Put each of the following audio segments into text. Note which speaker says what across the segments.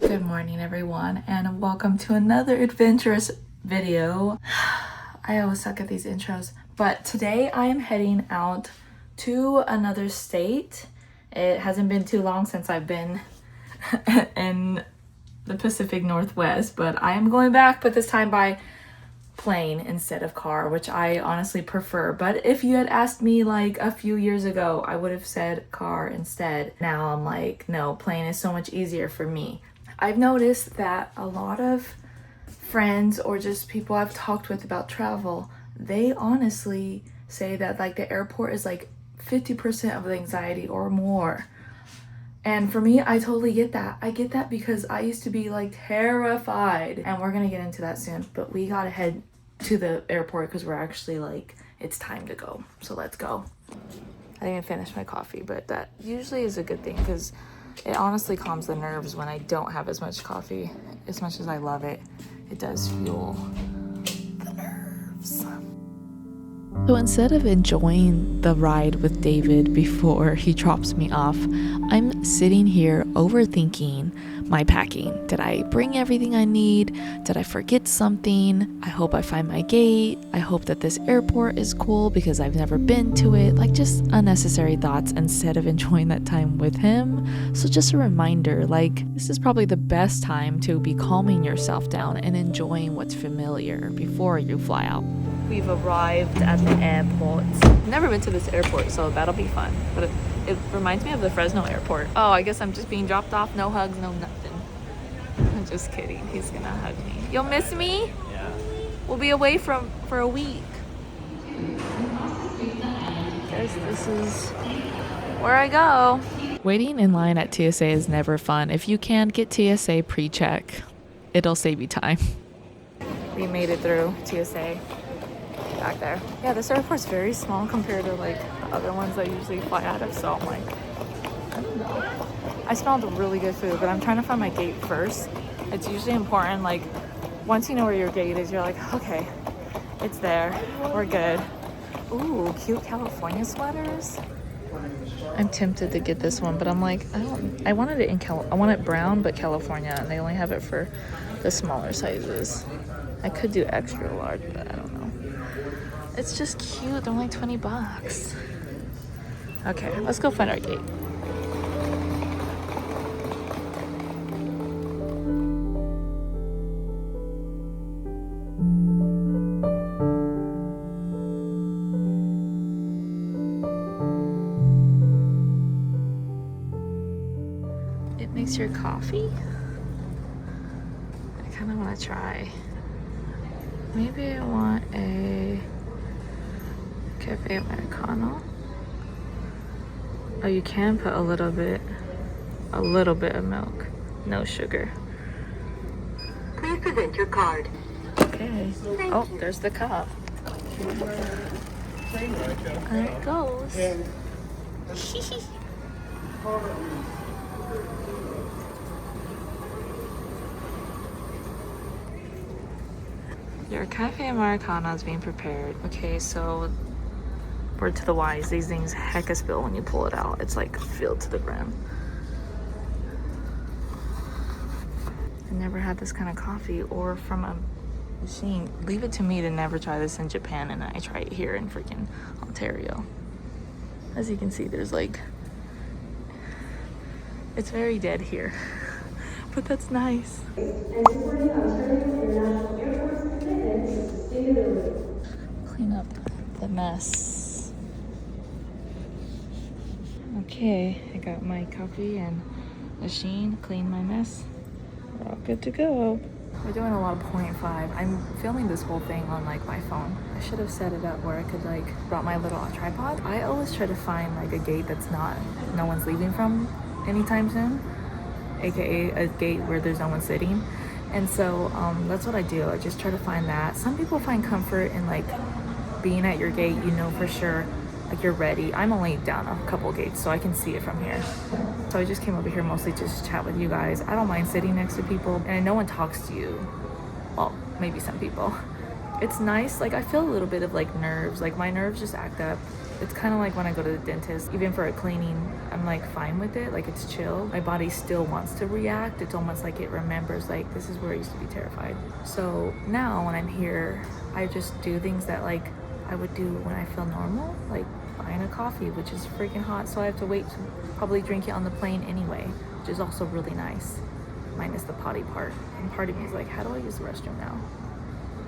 Speaker 1: Good morning everyone, and welcome to another adventurous video. I always suck at these intros, but today I am heading out to another state. It hasn't been too long since I've been in the Pacific Northwest, but I am going back, but this time by plane instead of car, which I honestly prefer. But if you had asked me like a few years ago, I would have said car instead. Now I'm like, no, plane is so much easier for me. I've noticed that a lot of friends or just people I've talked with about travel, they honestly say that like the airport is like 50% of the anxiety or more. And for me, I totally get that. I get that because I used to be like terrified, and we're gonna get into that soon, but we gotta head to the airport because we're actually like, it's time to go. So let's go. I didn't finish my coffee, but that usually is a good thing because it honestly calms the nerves when I don't have as much coffee. As much as I love it, it does fuel the nerves. So instead of enjoying the ride with David before he drops me off, I'm sitting here overthinking my packing. Did I bring everything I need? Did I forget something? I hope I find my gate. I hope that this airport is cool because I've never been to it. Like just unnecessary thoughts instead of enjoying that time with him. So just a reminder, like this is probably the best time to be calming yourself down and enjoying what's familiar before you fly out. We've arrived at the airport. Never been to this airport, so that'll be fun. But it reminds me of the Fresno airport. Oh, I guess I'm just being dropped off. No hugs, no nothing. I'm just kidding. He's gonna hug me. You'll miss me? Yeah. We'll be away for a week. Guys, this is where I go. Waiting in line at TSA is never fun. If you can get TSA pre-check, it'll save you time. We made it through TSA. Back there. Yeah, this airport's very small compared to like the other ones I usually fly out of, so I'm like, I don't know. I smelled really good food, but I'm trying to find my gate first. It's usually important, like once you know where your gate is, you're like, okay, it's there, we're good. Ooh, cute California sweaters. I'm tempted to get this one, but I'm like, I wanted it I want it brown but California, and they only have it for the smaller sizes. I could do extra large, but I don't know. It's just cute. They're only 20 bucks. Okay, let's go find our gate. It makes your coffee? I kind of want to try. Maybe I want a cafe Americano. Oh, you can put a little bit of milk. No sugar.
Speaker 2: Please present your card.
Speaker 1: Okay. Oh, there's the cup. There it goes. Your cafe Americano is being prepared. Okay, so word to the wise, these things hecka spill when you pull it out. It's like filled to the brim. I never had this kind of coffee or from a machine. Leave it to me to never try this in Japan, and I try it here in freaking Ontario. As you can see, there's like, it's very dead here, but that's nice. Clean up the mess. Okay, I got my coffee and machine, clean my mess. We're all good to go. We're doing a lot of 0.5. I'm filming this whole thing on like my phone. I should have set it up where I could like brought my little tripod. I always try to find like a gate that's no one's leaving from anytime soon, aka a gate where there's no one sitting. And so that's what I do. I just try to find that. Some people find comfort in like being at your gate, you know for sure, like you're ready. I'm only down a couple gates, so I can see it from here. So I just came over here mostly just to chat with you guys. I don't mind sitting next to people, and no one talks to you. Well, maybe some people. It's nice. Like I feel a little bit of like nerves. Like my nerves just act up It's kind of like when I go to the dentist, even for a cleaning, I'm like fine with it, like it's chill. My body still wants to react. It's almost like it remembers, like this is where I used to be terrified. So now when I'm here, I just do things that like I would do when I feel normal, like buying a coffee, which is freaking hot, so I have to wait to probably drink it on the plane anyway, which is also really nice, minus the potty part. And part of me is like, how do I use the restroom now?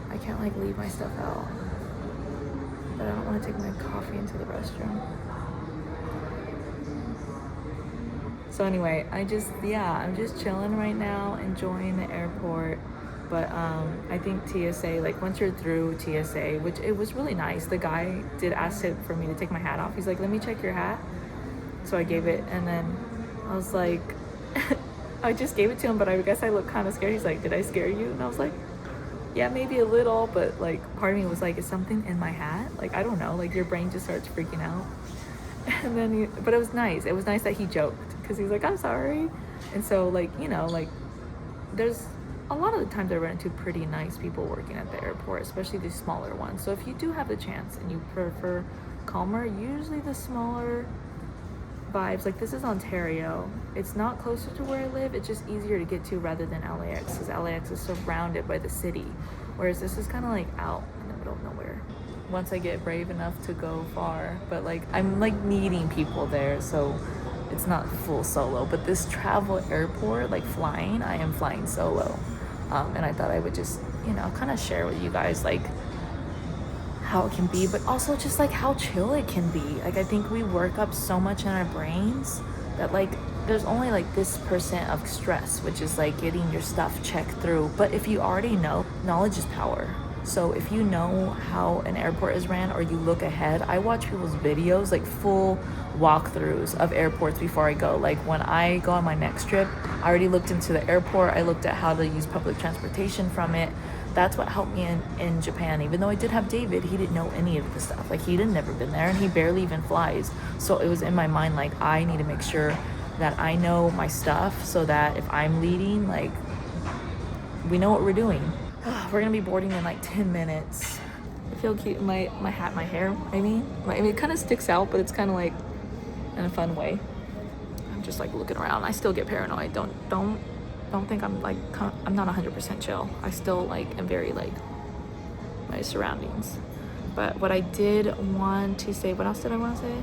Speaker 1: I can't like leave my stuff out, but I don't want to take my coffee into the restroom. So anyway, I'm just chilling right now, enjoying the airport. But I think TSA, like once you're through TSA, which it was really nice, the guy did ask for me to take my hat off. He's like, let me check your hat. So I gave it, and then I was like, I just gave it to him, but I guess I looked kind of scared. He's like, did I scare you? And I was like, yeah, maybe a little, but like part of me was like, is something in my hat? Like, I don't know, like your brain just starts freaking out. And then but it was nice. It was nice that he joked, because he was like, I'm sorry. And so like, you know, like there's a lot of the times I run into pretty nice people working at the airport, especially these smaller ones. So if you do have the chance and you prefer calmer, usually the smaller vibes, like this is Ontario. It's not closer to where I live. It's just easier to get to rather than LAX, because LAX is surrounded by the city, whereas this is kind of like out in the middle of nowhere. Once I get brave enough to go far, but like I'm like meeting people there, so it's not full solo. But this travel airport, like flying, I am flying solo. And I thought I would just, you know, kind of share with you guys like how it can be, but also just like how chill it can be. Like I think we work up so much in our brains that like there's only like this % of stress, which is like getting your stuff checked through. But if you already know, knowledge is power. So if you know how an airport is ran, or you look ahead, I watch people's videos, like full walkthroughs of airports before I go. Like when I go on my next trip, I already looked into the airport. I looked at how to use public transportation from it. That's what helped me in Japan. Even though I did have David, he didn't know any of the stuff. Like he'd never been there, and he barely even flies. So it was in my mind, like I need to make sure that I know my stuff, so that if I'm leading, like we know what we're doing. We're gonna be boarding in like 10 minutes. I feel cute. My hat, my hair, I mean it kind of sticks out, but it's kind of like in a fun way. I'm just like looking around. I still get paranoid. Don't think I'm like, I'm not 100% chill. I still like am very like my surroundings. But what I did want to say, what else did I want to say?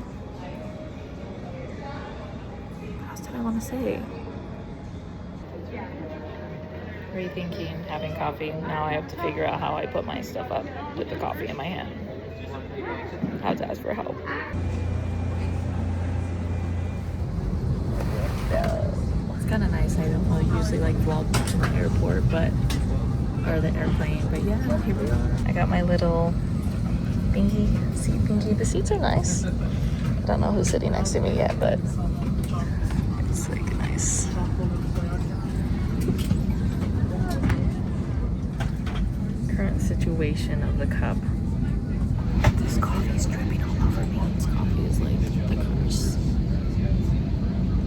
Speaker 1: What else did I want to say? Rethinking having coffee. Now I have to figure out how I put my stuff up with the coffee in my hand. How to ask for help. It's kind of nice. I don't usually like vlog in the airport, or the airplane, but yeah, here we are. I got my little seat thingy. The seats are nice. I don't know who's sitting next to me yet, but it's like nice. Current situation of the cup. This coffee is dripping all over me. This coffee is like the curse.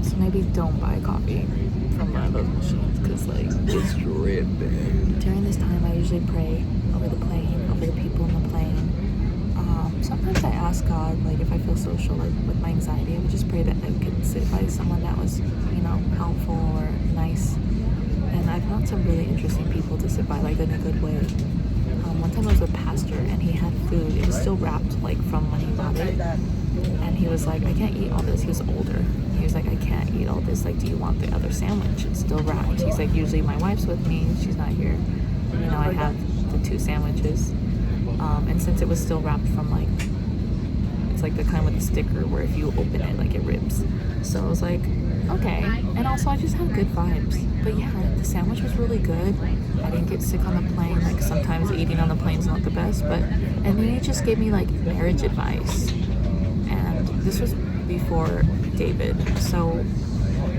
Speaker 1: So maybe don't buy coffee from one of those machines, because like it's dripping. During this time I usually pray over the plane, over the people in the plane. Sometimes I ask God, like if I feel social, like with my anxiety, I would just pray that I could sit by someone that was, you know, helpful or nice. And I've met some really interesting people to sit by, like in a good way. One time I was with a pastor, and he had food. It was still wrapped like from when he bought it. And he was like, I can't eat all this. He was older. He was like, I can't eat all this. Like, do you want the other sandwich? It's still wrapped. He's like, usually my wife's with me. She's not here. You know, I have the 2 sandwiches. And since it was still wrapped from like, it's like the kind with the sticker where if you open it, like it rips. So I was like, okay. And also I just have good vibes. But yeah, the sandwich was really good. I didn't get sick on the plane. Like sometimes eating on the plane is not the best, but, and then he just gave me like marriage advice. And this was before David. So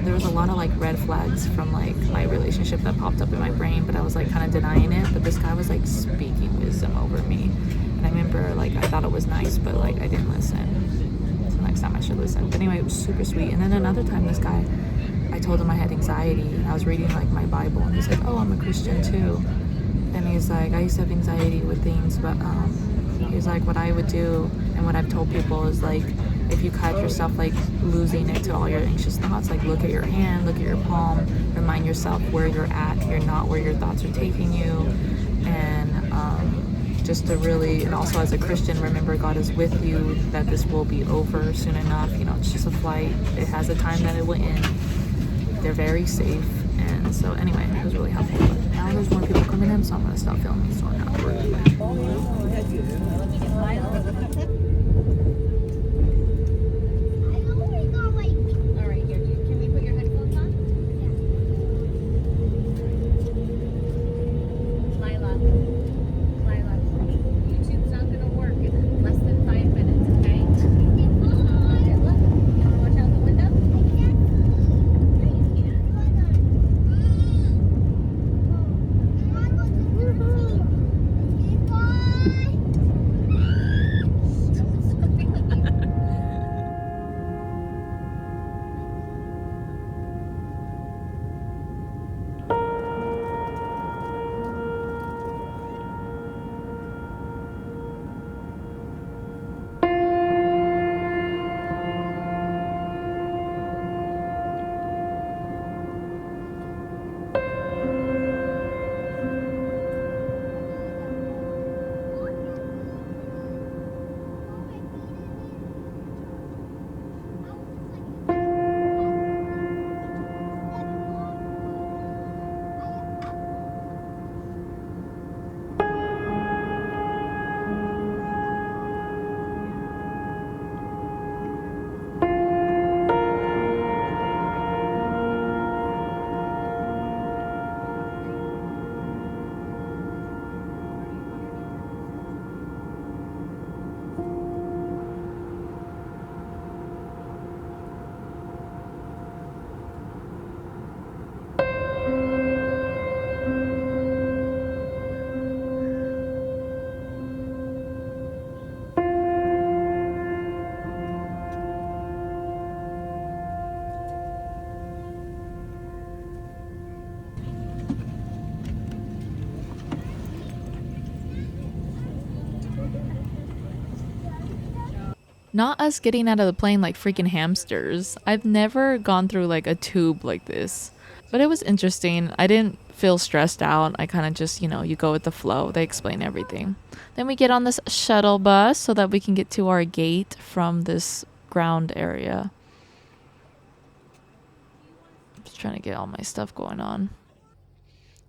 Speaker 1: there was a lot of like red flags from like my relationship that popped up in my brain, but I was like kind of denying it. But this guy was like speaking wisdom over me. And I remember like I thought it was nice, but like I didn't listen. So next time I should listen. But anyway, it was super sweet. And then another time this guy, I told him I had anxiety, and I was reading like my Bible, and he's like, oh, I'm a Christian too. And he's like, I used to have anxiety with things, but He's like, what I would do and what I've told people is like, if you catch yourself like losing it to all your anxious thoughts, like look at your hand, look at your palm, remind yourself where you're at. You're not where your thoughts are taking you. And just to really, and also as a Christian, remember God is with you, that this will be over soon enough. You know, it's just a flight. It has a time that it will end. They're very safe. And so anyway, it was really helpful. But now there's more people coming in, so I'm gonna stop filming so I'm not recording. Not us getting out of the plane like freaking hamsters. I've never gone through like a tube like this. But it was interesting. I didn't feel stressed out. I kind of just, you know, you go with the flow. They explain everything. Then we get on this shuttle bus so that we can get to our gate from this ground area. Just trying to get all my stuff going on.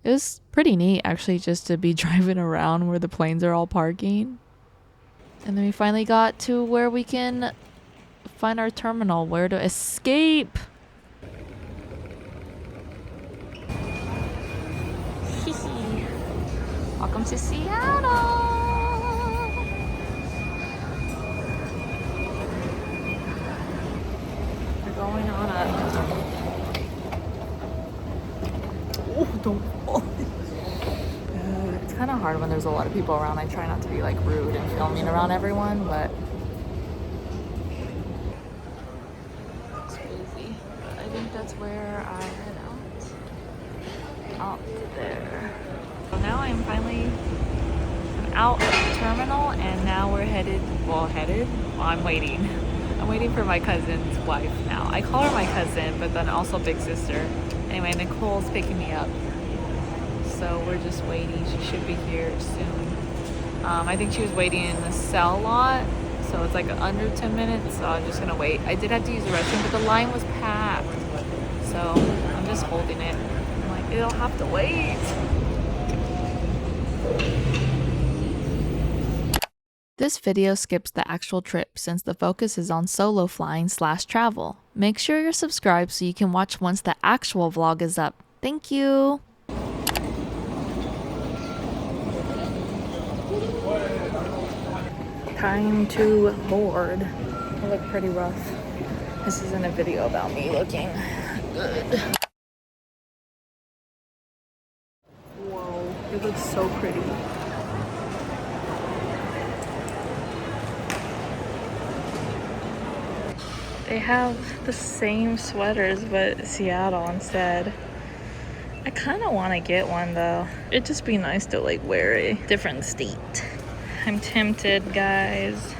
Speaker 1: It was pretty neat actually just to be driving around where the planes are all parking. And then we finally got to where we can find our terminal, where to escape. Welcome to Seattle. We're going on a... Oh, don't fall. It's kind of hard when there's a lot of people around. I try not to be like rude and filming around everyone, but it's crazy. But I think that's where I head out there. So now I'm out of the terminal, and now we're I'm waiting for my cousin's wife now. I call her my cousin, but then also big sister. Anyway, Nicole's picking me up. So we're just waiting. She should be here soon. I think she was waiting in the cell lot, so it's like under 10 minutes, so I'm just gonna wait. I did have to use the restroom, but the line was packed, so I'm just holding it. I'm like, it'll have to wait. This video skips the actual trip since the focus is on solo flying / travel. Make sure you're subscribed so you can watch once the actual vlog is up. Thank you! Time to board. I look pretty rough. This isn't a video about me looking good. Whoa, it looks so pretty. They have the same sweaters, but Seattle instead. I kind of want to get one though. It'd just be nice to like wear a different state. I'm tempted, guys.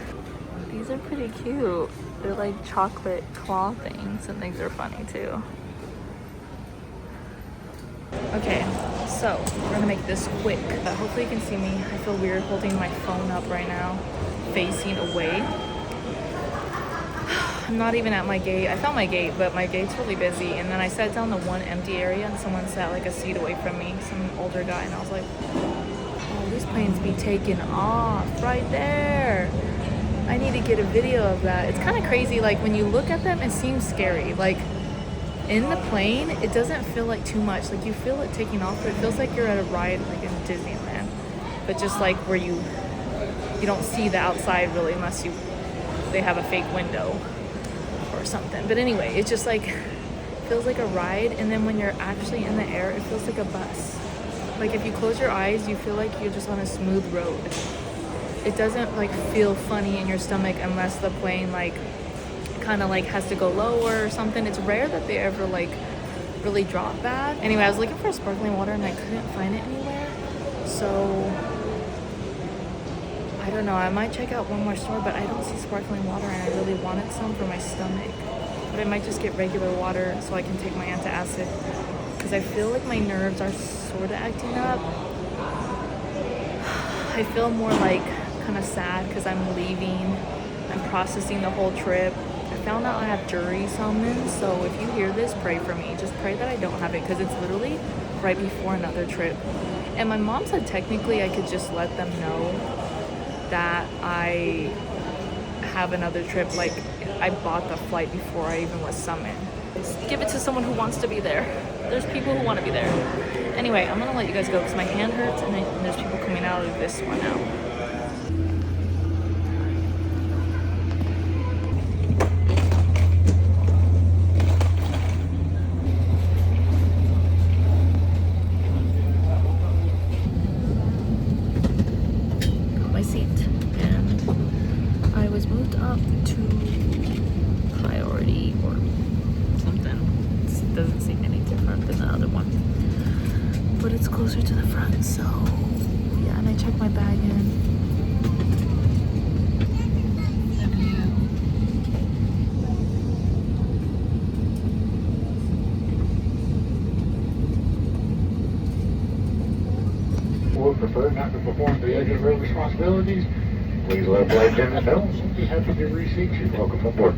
Speaker 1: These are pretty cute. They're like chocolate claw things, and things are funny too. Okay, so we're gonna make this quick. Hopefully you can see me. I feel weird holding my phone up right now, facing away. I'm not even at my gate. I found my gate, but my gate's really busy. And then I sat down to one empty area, and someone sat like a seat away from me, some older guy, and I was like, oh, these planes be taking off right there. I need to get a video of that. It's kind of crazy. Like when you look at them, it seems scary. Like in the plane, it doesn't feel like too much. Like you feel it taking off, but it feels like you're at a ride like in Disneyland. But just like where you don't see the outside really unless they have a fake window or something. But anyway, it just like feels like a ride, and then when you're actually in the air, it feels like a bus. Like if you close your eyes, you feel like you're just on a smooth road. It doesn't like feel funny in your stomach unless the plane like kind of like has to go lower or something. It's rare that they ever like really drop bad. Anyway, I was looking for sparkling water and I couldn't find it anywhere, so I don't know, I might check out one more store, but I don't see sparkling water and I really wanted some for my stomach. But I might just get regular water so I can take my antacid, because I feel like my nerves are sort of acting up. I feel more like kind of sad because I'm leaving. I'm processing the whole trip. I found out I have jury summons, so if you hear this, pray for me. Just pray that I don't have it, because it's literally right before another trip. And my mom said technically I could just let them know that I have another trip, like I bought the flight before I even was summoned. Just give it to someone who wants to be there. There's people who want to be there. Anyway, I'm gonna let you guys go because my hand hurts, and there's people coming out of this one now. Doesn't seem any different than the other one, but it's closer to the front, so yeah. And I checked my bag in. The view.
Speaker 3: Or prefer not to perform the exit row responsibilities, please let flight attendants know. We'll be happy to receive you. Welcome aboard.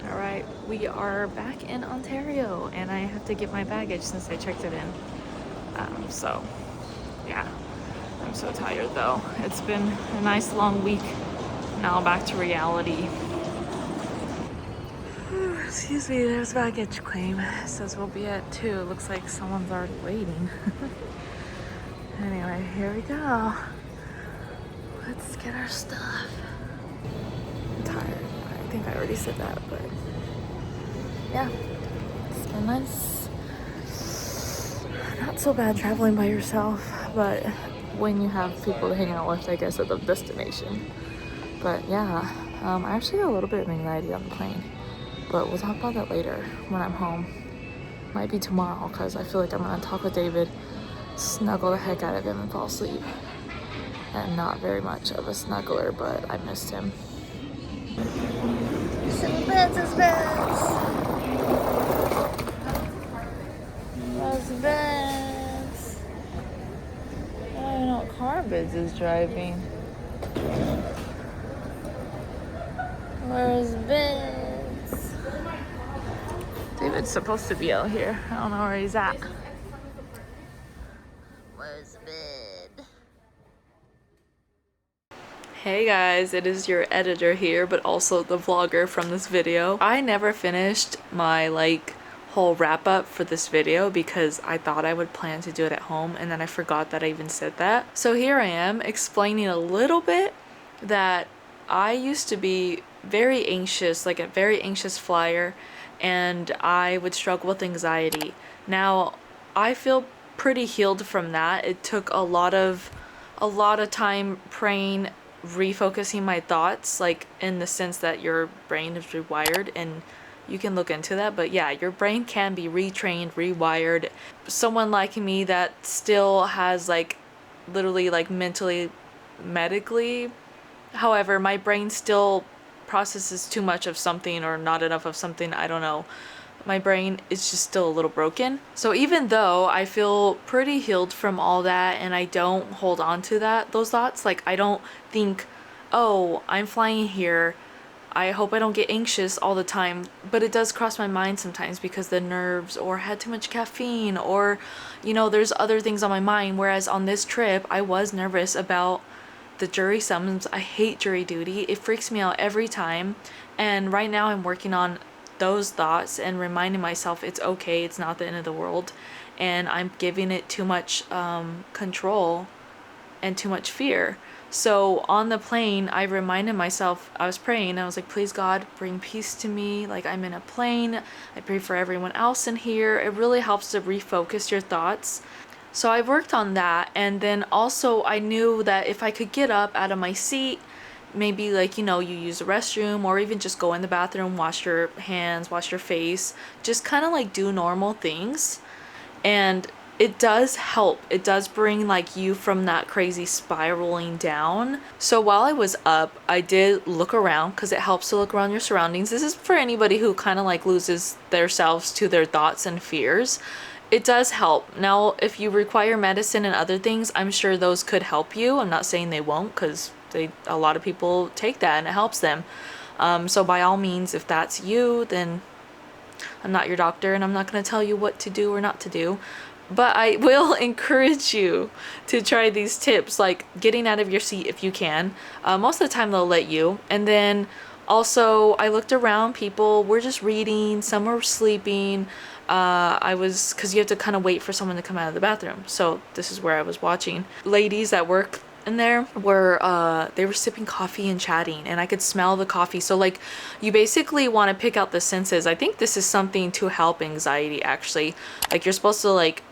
Speaker 1: Alright, we are back in Ontario, and I have to get my baggage since I checked it in. So, yeah. I'm so tired though. It's been a nice long week. Now back to reality. Excuse me, there's baggage claim. It says we'll be at 2. Looks like someone's already waiting. Anyway, here we go. Let's get our stuff. I'm tired. I think I already said that, but yeah, it's been nice. Not so bad traveling by yourself, but when you have people to hang out with, I guess, at the destination. But yeah, I actually got a little bit of anxiety on the plane, but we'll talk about that later when I'm home. Might be tomorrow, because I feel like I'm gonna talk with David, snuggle the heck out of him, and fall asleep. And not very much of a snuggler, but I missed him. Suspense. I don't even know what car Biz is driving. Where's Biz? David's supposed to be out here. I don't know where he's at. Where's Biz? Hey guys, it is your editor here, but also the vlogger from this video. I never finished my whole wrap up for this video because I thought I would plan to do it at home, and then I forgot that I even said that. So here I am explaining a little bit that I used to be very anxious, like a very anxious flyer, and I would struggle with anxiety. Now, I feel pretty healed from that. It took a lot of time praying, refocusing my thoughts, like in the sense that your brain is rewired, and you can look into that. But yeah, your brain can be retrained, rewired. Someone like me that still has like literally like mentally, medically, however, my brain still processes too much of something or not enough of something. I don't know. My brain is just still a little broken. So even though I feel pretty healed from all that and I don't hold on to those thoughts, like I don't think, oh, I'm flying here, I hope I don't get anxious all the time. But it does cross my mind sometimes because the nerves, or had too much caffeine, or there's other things on my mind. Whereas on this trip, I was nervous about the jury summons. I hate jury duty. It freaks me out every time. And right now I'm working on those thoughts and reminding myself it's okay, it's not the end of the world. And I'm giving it too much control and too much fear. So on the plane, I reminded myself, I was praying, I was like, please God, bring peace to me. Like, I'm in a plane. I pray for everyone else in here. It really helps to refocus your thoughts. So I worked on that. And then also I knew that if I could get up out of my seat, maybe like, you use the restroom, or even just go in the bathroom, wash your hands, wash your face, just kind of like do normal things. And it does help. It does bring like you from that crazy spiraling down. So while I was up, I did look around, because it helps to look around your surroundings. This is for anybody who kind of like loses themselves to their thoughts and fears. It does help. Now, if you require medicine and other things, I'm sure those could help you. I'm not saying they won't, because a lot of people take that and it helps them. So by all means, if that's you, then I'm not your doctor and I'm not going to tell you what to do or not to do. But I will encourage you to try these tips, like getting out of your seat if you can. Most of the time they'll let you. And then also I looked around, people were just reading, some were sleeping. Because you have to kind of wait for someone to come out of the bathroom. So this is where I was watching. Ladies that work in there they were sipping coffee and chatting, and I could smell the coffee. So like, you basically want to pick out the senses. I think this is something to help anxiety, actually. Like, you're supposed to like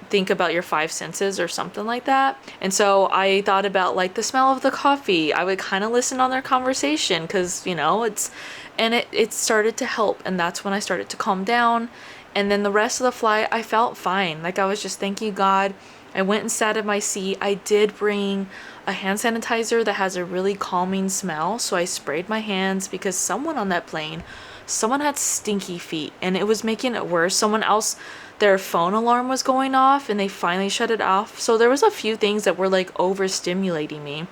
Speaker 1: think about your 5 senses or something like that. And so I thought about like the smell of the coffee. I would kind of listen on their conversation, because it started to help, and that's when I started to calm down. And then the rest of the flight, I felt fine. Like, I was just thanking God. I went and sat in my seat. I did bring a hand sanitizer that has a really calming smell. So I sprayed my hands, because someone on that plane, someone had stinky feet and it was making it worse. Someone else, their phone alarm was going off and they finally shut it off. So there was a few things that were like overstimulating me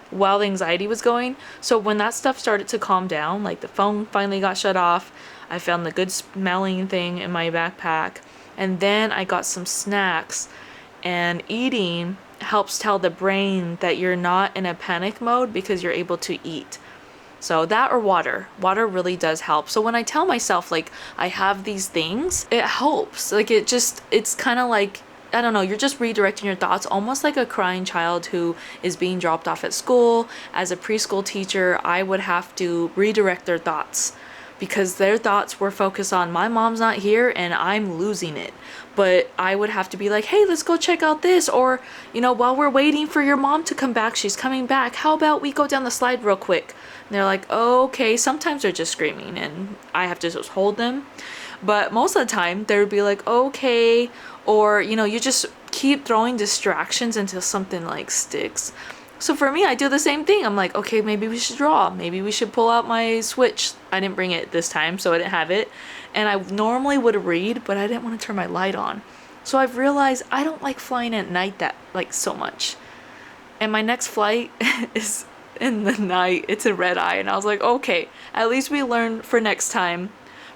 Speaker 1: while the anxiety was going. So when that stuff started to calm down, like the phone finally got shut off, I found the good smelling thing in my backpack, and then I got some snacks. And eating helps tell the brain that you're not in a panic mode, because you're able to eat. So that, or water really does help. So when I tell myself like I have these things, it helps. Like, it's kind of like, I don't know, you're just redirecting your thoughts, almost like a crying child who is being dropped off at school. As a preschool teacher, I would have to redirect their thoughts, because their thoughts were focused on, my mom's not here and I'm losing it. But I would have to be like, hey, let's go check out this. Or, while we're waiting for your mom to come back, she's coming back, how about we go down the slide real quick? And they're like, oh, okay. Sometimes they're just screaming and I have to just hold them. But most of the time they would be like, okay. Or, you just keep throwing distractions until something like sticks. So for me, I do the same thing. I'm like, okay, maybe we should draw. Maybe we should pull out my Switch. I didn't bring it this time, so I didn't have it. And I normally would read, but I didn't want to turn my light on. So I've realized I don't like flying at night so much. And my next flight is in the night. It's a red eye. And I was like, okay, at least we learn for next time.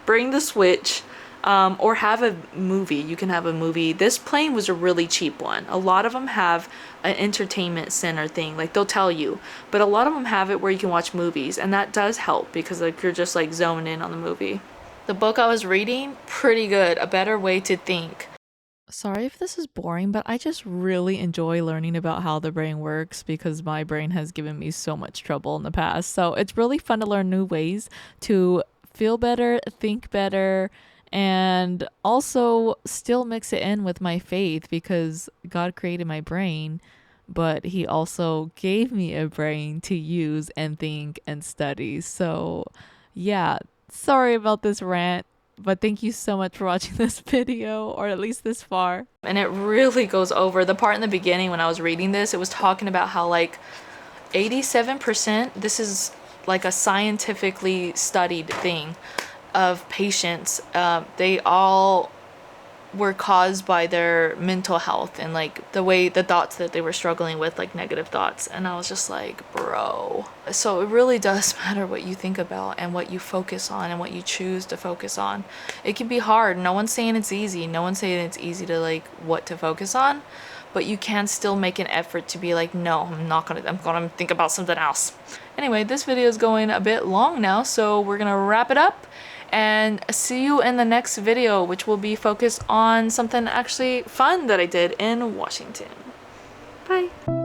Speaker 1: Bring the Switch. Or have a movie. You can have a movie. This plane was a really cheap one. A lot of them have an entertainment center thing, like they'll tell you, but a lot of them have it where you can watch movies, and that does help, because like you're just like zoned in on the movie. The book I was reading, pretty good. A Better Way to Think. Sorry if this is boring, but I just really enjoy learning about how the brain works, because my brain has given me so much trouble in the past. So it's really fun to learn new ways to feel better, think better, and also still mix it in with my faith, because God created my brain, but he also gave me a brain to use and think and study. So yeah, sorry about this rant, but thank you so much for watching this video, or at least this far. And it really goes over the part in the beginning when I was reading this. It was talking about how like 87%, this is like a scientifically studied thing, of patients, they all were caused by their mental health and like the thoughts that they were struggling with, like negative thoughts. And I was just like, bro. So it really does matter what you think about and what you focus on and what you choose to focus on. It can be hard. No one's saying it's easy. No one's saying it's easy to like what to focus on, but you can still make an effort to be like, no, I'm gonna think about something else. Anyway, this video is going a bit long now, so we're gonna wrap it up and see you in the next video, which will be focused on something actually fun that I did in Washington. Bye.